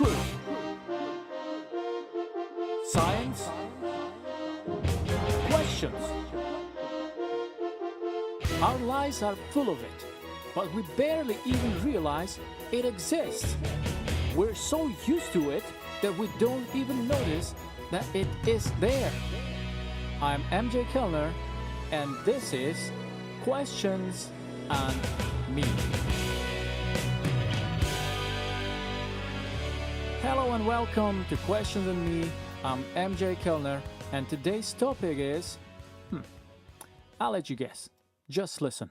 truth? Science? Questions? Our lives are full of it, but we barely even realize it exists. We're so used to it that we don't even notice that it is there. I'm MJ Kellner, and this is Questions and Me. Hello and welcome to Questions and Me. I'm MJ Kellner, and today's topic is... I'll let you guess. Just listen.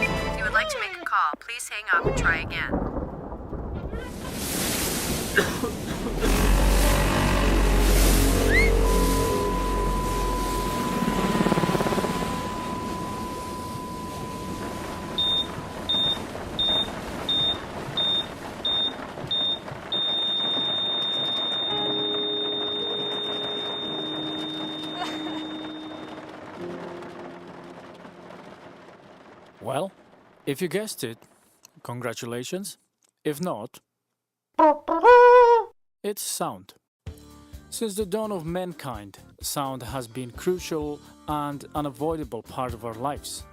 If you would like to make a call, please hang up and try again. Well, if you guessed it, congratulations. If not, it's sound. Since the dawn of mankind, sound has been crucial and unavoidable part of our lives.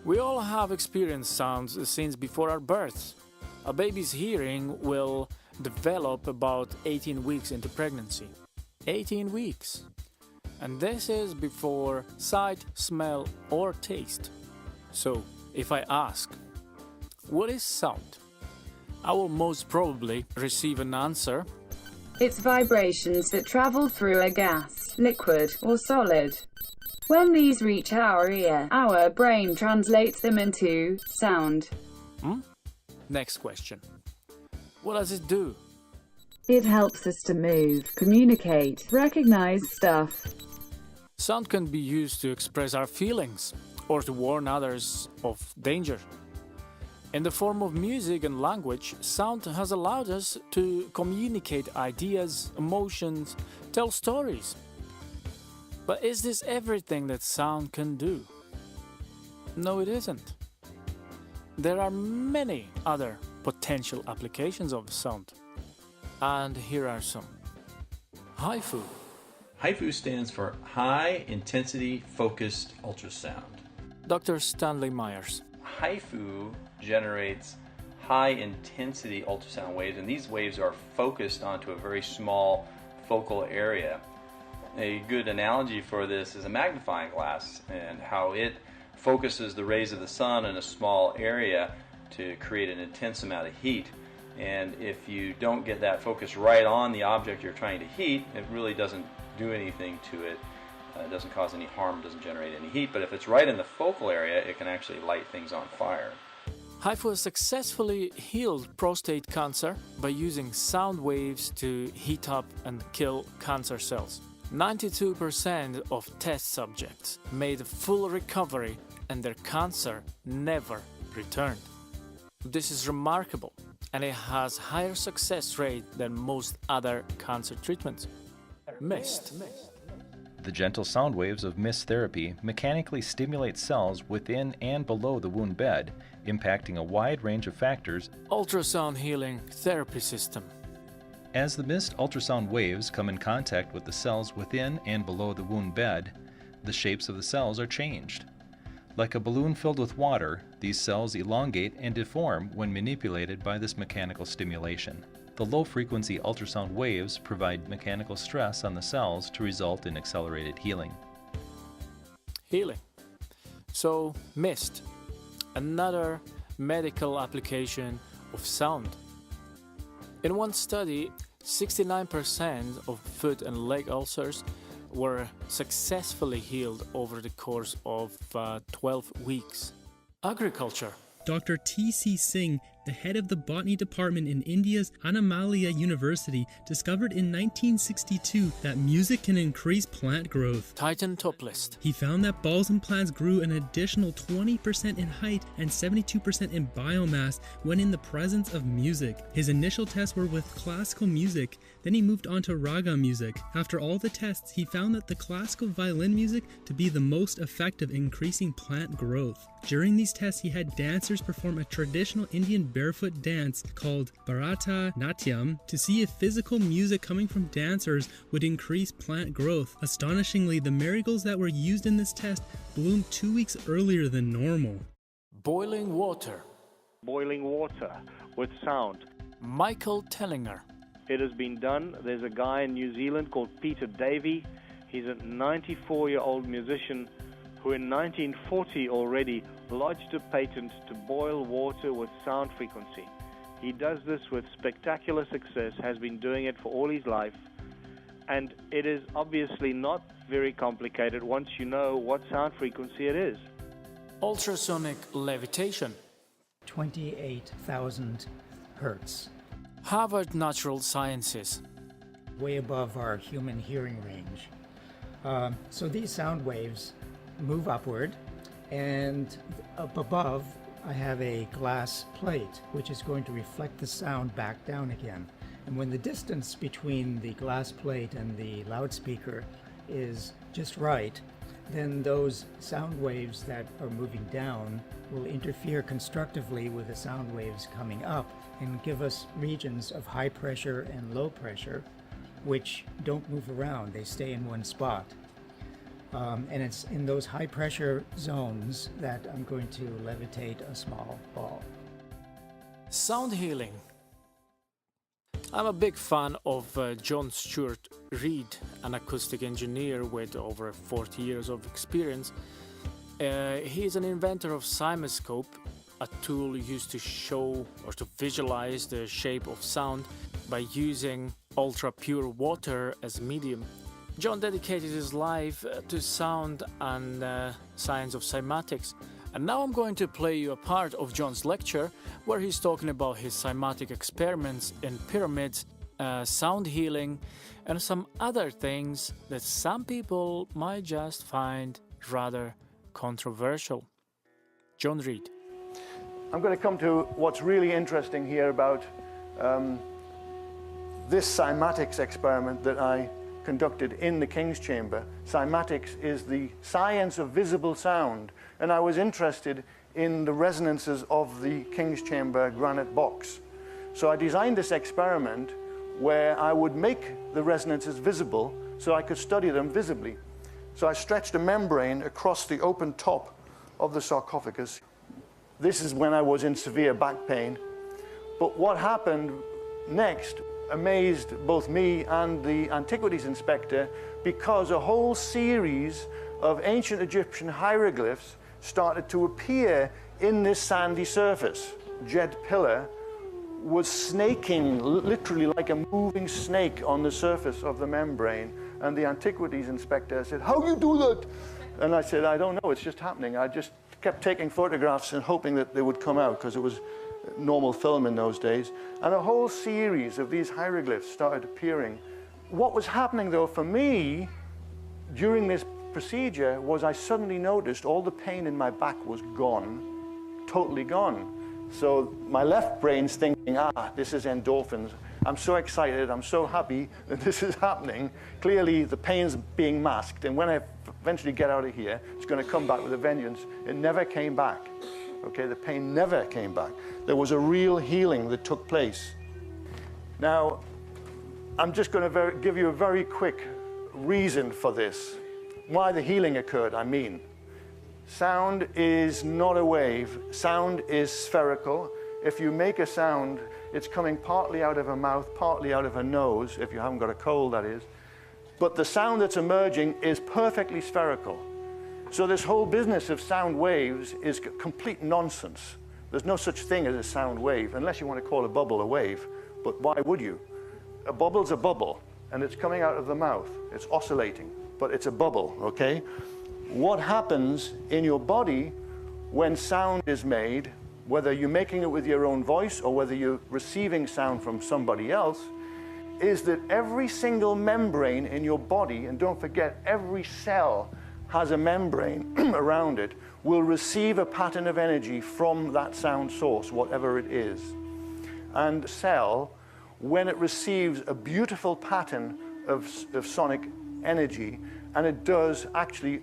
We all have experienced sounds since before our birth. A baby's hearing will develop about 18 weeks into pregnancy. 18 weeks. And this is before sight, smell, or taste. So, if I ask, what is sound? I will most probably receive an answer. It's vibrations that travel through a gas, liquid, or solid. When these reach our ear, our brain translates them into sound. Next question. What does it do? It helps us to move, communicate, recognize stuff. Sound can be used to express our feelings or to warn others of danger. In the form of music and language, sound has allowed us to communicate ideas, emotions, tell stories. But is this everything that sound can do? No, it isn't. There are many other potential applications of sound. And here are some. HIFU. HIFU stands for High Intensity Focused Ultrasound. Dr. Stanley Myers. HIFU generates high intensity ultrasound waves, and these waves are focused onto a very small focal area. A good analogy for this is a magnifying glass and how it focuses the rays of the sun in a small area to create an intense amount of heat. And if you don't get that focus right on the object you're trying to heat, it really doesn't do anything to it. It doesn't cause any harm, doesn't generate any heat, but if it's right in the focal area, it can actually light things on fire. HIFU has successfully healed prostate cancer by using sound waves to heat up and kill cancer cells. 92% of test subjects made a full recovery and their cancer never returned. This is remarkable, and it has higher success rate than most other cancer treatments. Mist. The gentle sound waves of mist therapy mechanically stimulate cells within and below the wound bed, impacting a wide range of factors. Ultrasound healing therapy system. As the mist ultrasound waves come in contact with the cells within and below the wound bed, the shapes of the cells are changed. Like a balloon filled with water, these cells elongate and deform when manipulated by this mechanical stimulation. The low-frequency ultrasound waves provide mechanical stress on the cells to result in accelerated healing. Healing. So, mist, another medical application of sound. In one study, 69% of foot and leg ulcers were successfully healed over the course of 12 weeks. Agriculture. Dr. T.C. Singh, the head of the botany department in India's Annamalaya University, discovered in 1962 that music can increase plant growth. Titan top list. He found that balsam plants grew an additional 20% in height and 72% in biomass when in the presence of music. His initial tests were with classical music, then he moved on to raga music. After all the tests, he found that the classical violin music to be the most effective in increasing plant growth. During these tests, he had dancers perform a traditional Indian barefoot dance called Bharata Natyam to see if physical music coming from dancers would increase plant growth. Astonishingly, the marigolds that were used in this test bloomed 2 weeks earlier than normal. Boiling water. Boiling water with sound. Michael Tellinger. It has been done. There's a guy in New Zealand called Peter Davey. He's a 94-year-old musician who in 1940 already lodged a patent to boil water with sound frequency. He does this with spectacular success, has been doing it for all his life, and it is obviously not very complicated once you know what sound frequency it is. Ultrasonic levitation. 28,000 hertz, Harvard Natural Sciences. way above our human hearing range. So these sound waves move upward, and up above I have a glass plate which is going to reflect the sound back down again. And when the distance between the glass plate and the loudspeaker is just right, then those sound waves that are moving down will interfere constructively with the sound waves coming up and give us regions of high pressure and low pressure which don't move around, they stay in one spot. And it's in those high pressure zones that I'm going to levitate a small ball. Sound healing. I'm a big fan of John Stuart Reid, an acoustic engineer with over 40 years of experience. He is an inventor of CymaScope, a tool used to show or to visualize the shape of sound by using ultra pure water as medium. John dedicated his life to sound and science of cymatics. And now I'm going to play you a part of John's lecture where he's talking about his cymatic experiments in pyramids, sound healing, and some other things that some people might just find rather controversial. John Reid. I'm going to come to what's really interesting here about this cymatics experiment that I conducted in the King's Chamber. Cymatics is the science of visible sound, and I was interested in the resonances of the King's Chamber granite box. So I designed this experiment where I would make the resonances visible so I could study them visibly. So I stretched a membrane across the open top of the sarcophagus. This is when I was in severe back pain. But what happened next amazed both me and the antiquities inspector, because a whole series of ancient Egyptian hieroglyphs started to appear in this sandy surface. Jed Pillar was snaking, literally like a moving snake on the surface of the membrane, and the antiquities inspector said, "How do you do that?" And I said, "I don't know, it's just happening." I just kept taking photographs and hoping that they would come out, because it was normal film in those days, and a whole series of these hieroglyphs started appearing. What was happening though for me during this procedure was I suddenly noticed all the pain in my back was gone, totally gone. So my left brain's thinking, this is endorphins. I'm so excited, I'm so happy that this is happening. Clearly the pain's being masked, and when I eventually get out of here, it's going to come back with a vengeance. It never came back. Okay, the pain never came back. There was a real healing that took place. Now, I'm just going to give you a very quick reason for this. Why the healing occurred, I mean. Sound is not a wave. Sound is spherical. If you make a sound, it's coming partly out of a mouth, partly out of a nose, if you haven't got a cold, that is. But the sound that's emerging is perfectly spherical. So this whole business of sound waves is complete nonsense. There's no such thing as a sound wave, unless you want to call a bubble a wave, but why would you? A bubble's a bubble, and it's coming out of the mouth. It's oscillating, but it's a bubble, okay? What happens in your body when sound is made, whether you're making it with your own voice or whether you're receiving sound from somebody else, is that every single membrane in your body, and don't forget, every cell has a membrane around it, will receive a pattern of energy from that sound source, whatever it is. And the cell, when it receives a beautiful pattern of sonic energy, and it does actually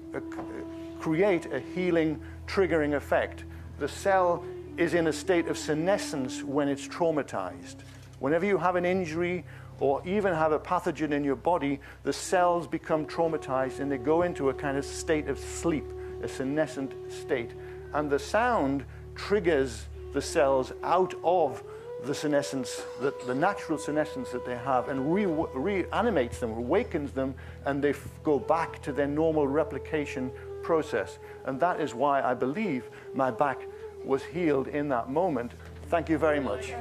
create a healing, triggering effect, the cell is in a state of senescence when it's traumatized. Whenever you have an injury or even have a pathogen in your body, the cells become traumatized and they go into a kind of state of sleep, a senescent state. And the sound triggers the cells out of the senescence, the natural senescence that they have, and reanimates them, awakens them, and they go back to their normal replication process. And that is why I believe my back was healed in that moment. Thank you very much.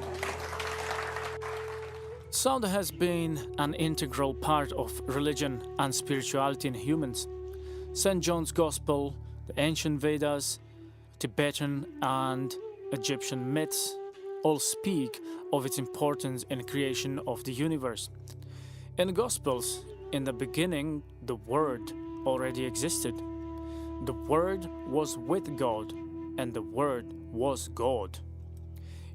Sound has been an integral part of religion and spirituality in humans. St. John's Gospel, the ancient Vedas, Tibetan and Egyptian myths all speak of its importance in the creation of the universe. In the Gospels, in the beginning, the Word already existed. The Word was with God, and the Word was God.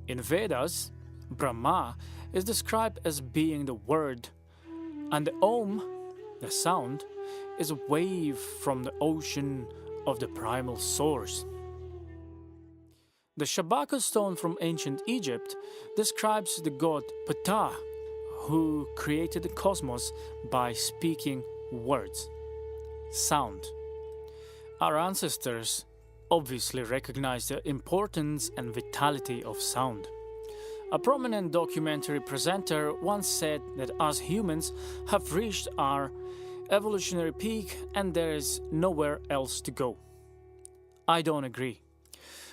In Vedas, Brahma is described as being the Word, and the Om, the sound, is a wave from the ocean of the primal source. The Shabaka stone from ancient Egypt describes the god Ptah, who created the cosmos by speaking words, sound. Our ancestors obviously recognized the importance and vitality of sound. A prominent documentary presenter once said that us humans have reached our evolutionary peak and there is nowhere else to go. I don't agree.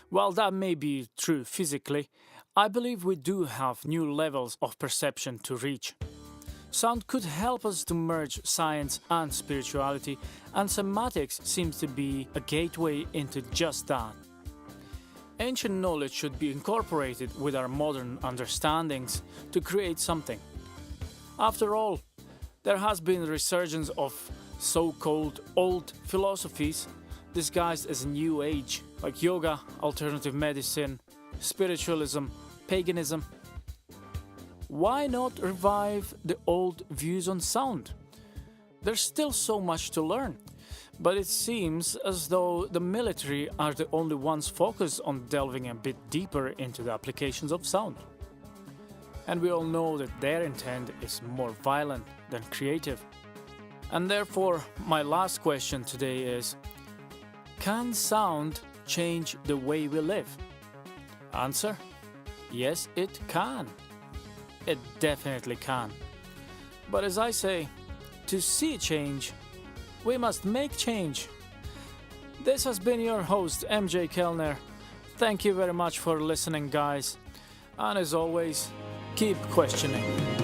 While that may be true physically, I believe we do have new levels of perception to reach. Sound could help us to merge science and spirituality, and semantics seems to be a gateway into just that. Ancient knowledge should be incorporated with our modern understandings to create something. After all, there has been a resurgence of so-called old philosophies disguised as a new age, like yoga, alternative medicine, spiritualism, paganism. Why not revive the old views on sound? There's still so much to learn. But it seems as though the military are the only ones focused on delving a bit deeper into the applications of sound. And we all know that their intent is more violent than creative. And therefore, my last question today is, can sound change the way we live? Answer: yes, it can. It definitely can. But as I say, to see change, we must make change. This has been your host, MJ Kellner. Thank you very much for listening, guys. And as always, keep questioning.